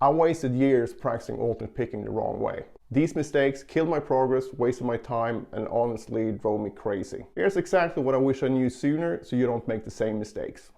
I wasted years practicing alternate picking the wrong way. These mistakes killed my progress, wasted my time, and honestly drove me crazy. Here's exactly what I wish I knew sooner so you don't make the same mistakes.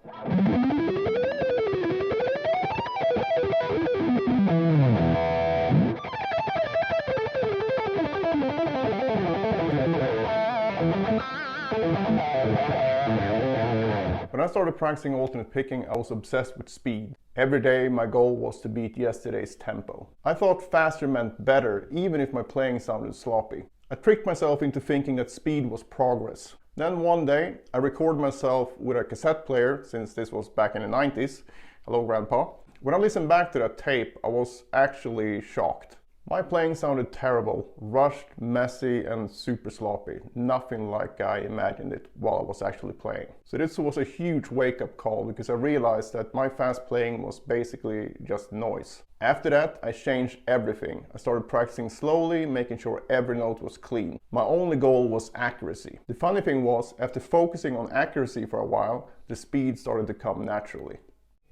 When I started practicing alternate picking, I was obsessed with speed. Every day my goal was to beat yesterday's tempo. I thought faster meant better, even if my playing sounded sloppy. I tricked myself into thinking that speed was progress. Then one day, I recorded myself with a cassette player, since this was back in the 90s. Hello, Grandpa. When I listened back to that tape, I was actually shocked. My playing sounded terrible, rushed, messy, and super sloppy. Nothing like I imagined it while I was actually playing. So this was a huge wake-up call because I realized that my fast playing was basically just noise. After that, I changed everything. I started practicing slowly, making sure every note was clean. My only goal was accuracy. The funny thing was, after focusing on accuracy for a while, the speed started to come naturally.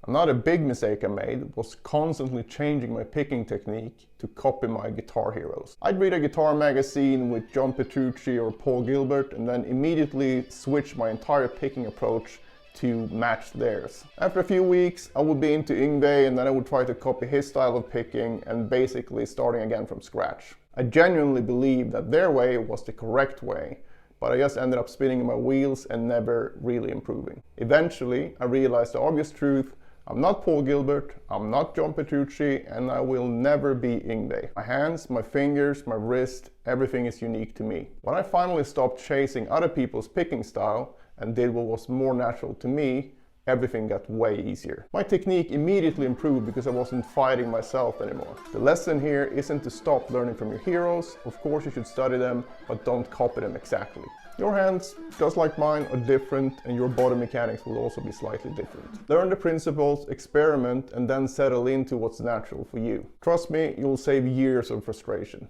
Another big mistake I made was constantly changing my picking technique to copy my guitar heroes. I'd read a guitar magazine with John Petrucci or Paul Gilbert and then immediately switch my entire picking approach to match theirs. After a few weeks, I would be into Yngwie and then I would try to copy his style of picking and basically starting again from scratch. I genuinely believed that their way was the correct way, but I just ended up spinning my wheels and never really improving. Eventually, I realized the obvious truth. I'm not Paul Gilbert, I'm not John Petrucci, and I will never be Yngwie. My hands, my fingers, my wrist, everything is unique to me. When I finally stopped chasing other people's picking style and did what was more natural to me, everything got way easier. My technique immediately improved because I wasn't fighting myself anymore. The lesson here isn't to stop learning from your heroes. Of course you should study them, but don't copy them exactly. Your hands, just like mine, are different and your body mechanics will also be slightly different. Learn the principles, experiment, and then settle into what's natural for you. Trust me, you'll save years of frustration.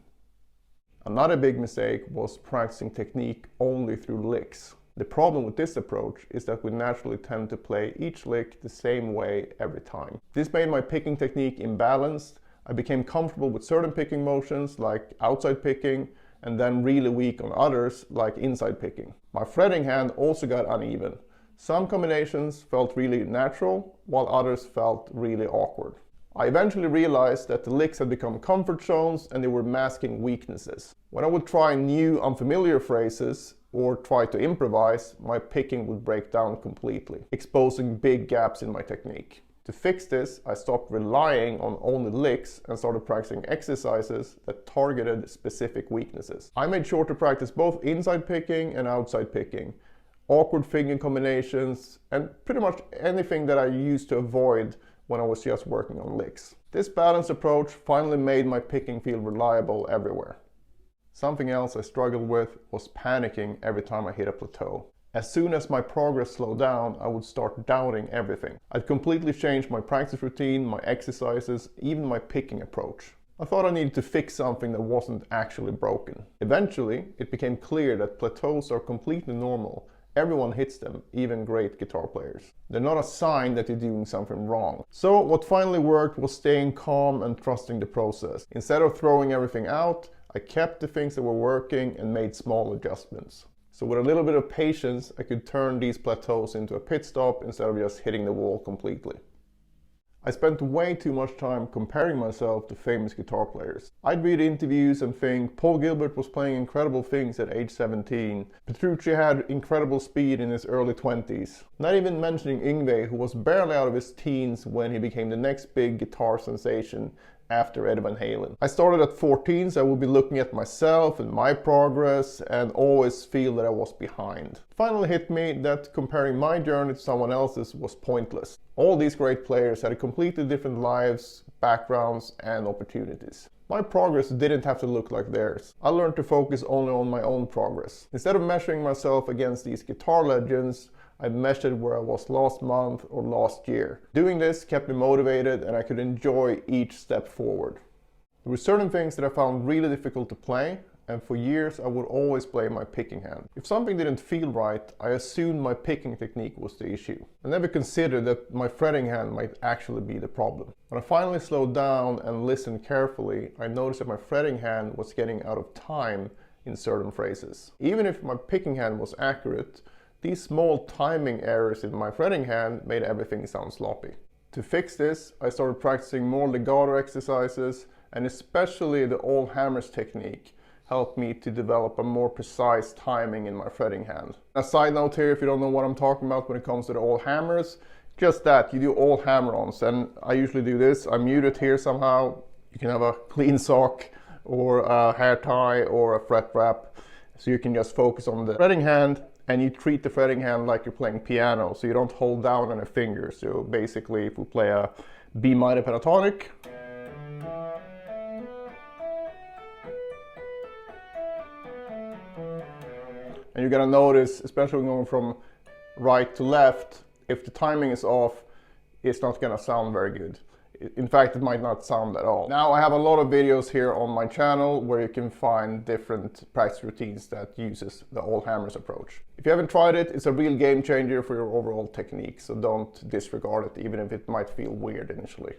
Another big mistake was practicing technique only through licks. The problem with this approach is that we naturally tend to play each lick the same way every time. This made my picking technique imbalanced. I became comfortable with certain picking motions like outside picking, and then really weak on others like inside picking. My fretting hand also got uneven. Some combinations felt really natural, while others felt really awkward. I eventually realized that the licks had become comfort zones and they were masking weaknesses. When I would try new unfamiliar phrases or try to improvise, my picking would break down completely, exposing big gaps in my technique. To fix this, I stopped relying on only licks and started practicing exercises that targeted specific weaknesses. I made sure to practice both inside picking and outside picking, awkward finger combinations, and pretty much anything that I used to avoid when I was just working on licks. This balanced approach finally made my picking feel reliable everywhere. Something else I struggled with was panicking every time I hit a plateau. As soon as my progress slowed down, I would start doubting everything. I'd completely changed my practice routine, my exercises, even my picking approach. I thought I needed to fix something that wasn't actually broken. Eventually, it became clear that plateaus are completely normal. Everyone hits them, even great guitar players. They're not a sign that you're doing something wrong. So what finally worked was staying calm and trusting the process. Instead of throwing everything out, I kept the things that were working and made small adjustments. So with a little bit of patience, I could turn these plateaus into a pit stop instead of just hitting the wall completely. I spent way too much time comparing myself to famous guitar players. I'd read interviews and think Paul Gilbert was playing incredible things at age 17. Petrucci had incredible speed in his early 20s. Not even mentioning Yngwie, who was barely out of his teens when he became the next big guitar sensation after Eddie Van Halen. I started at 14, so I would be looking at myself and my progress and always feel that I was behind. It finally hit me that comparing my journey to someone else's was pointless. All these great players had completely different lives, backgrounds, and opportunities. My progress didn't have to look like theirs. I learned to focus only on my own progress. Instead of measuring myself against these guitar legends, I measured where I was last month or last year. Doing this kept me motivated and I could enjoy each step forward. There were certain things that I found really difficult to play, and for years I would always blame my picking hand. If something didn't feel right, I assumed my picking technique was the issue. I never considered that my fretting hand might actually be the problem. When I finally slowed down and listened carefully, I noticed that my fretting hand was getting out of time in certain phrases. Even if my picking hand was accurate, these small timing errors in my fretting hand made everything sound sloppy. To fix this, I started practicing more legato exercises, and especially the all hammers technique helped me to develop a more precise timing in my fretting hand. A side note here, if you don't know what I'm talking about when it comes to the all hammers, just that, you do all hammer-ons, and I usually do this. I mute it here somehow. You can have a clean sock or a hair tie or a fret wrap, so you can just focus on the fretting hand, and you treat the fretting hand like you're playing piano, so you don't hold down on a finger. So basically, if we play a B minor pentatonic, and you're gonna notice, especially when going from right to left, if the timing is off, it's not gonna sound very good. In fact, it might not sound at all. Now I have a lot of videos here on my channel where you can find different practice routines that uses the all hammers approach. If you haven't tried it, it's a real game changer for your overall technique, so don't disregard it, even if it might feel weird initially.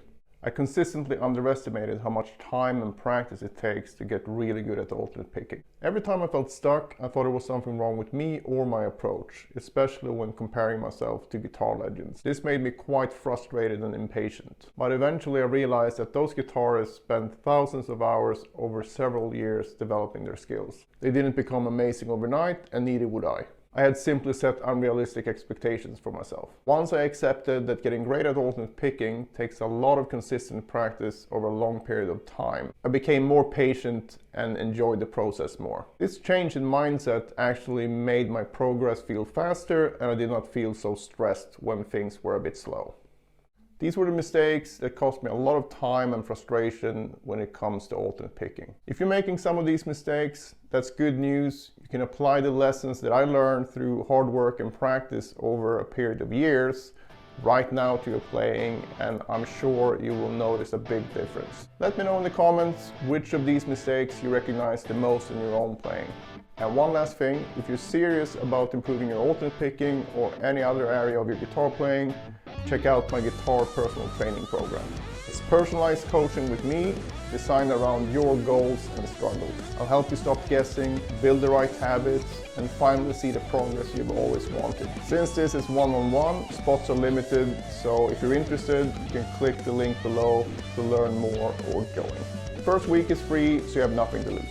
I consistently underestimated how much time and practice it takes to get really good at alternate picking. Every time I felt stuck, I thought there was something wrong with me or my approach, especially when comparing myself to guitar legends. This made me quite frustrated and impatient. But eventually I realized that those guitarists spent thousands of hours over several years developing their skills. They didn't become amazing overnight, and neither would I. I had simply set unrealistic expectations for myself. Once I accepted that getting great at alternate picking takes a lot of consistent practice over a long period of time, I became more patient and enjoyed the process more. This change in mindset actually made my progress feel faster, and I did not feel so stressed when things were a bit slow. These were the mistakes that cost me a lot of time and frustration when it comes to alternate picking. If you're making some of these mistakes, that's good news. You can apply the lessons that I learned through hard work and practice over a period of years right now to your playing, and I'm sure you will notice a big difference. Let me know in the comments which of these mistakes you recognize the most in your own playing. And one last thing, if you're serious about improving your alternate picking or any other area of your guitar playing, check out my guitar personal training program. It's personalized coaching with me, designed around your goals and struggles. I'll help you stop guessing, build the right habits, and finally see the progress you've always wanted. Since this is one-on-one, spots are limited, so if you're interested, you can click the link below to learn more or join. The first week is free, so you have nothing to lose.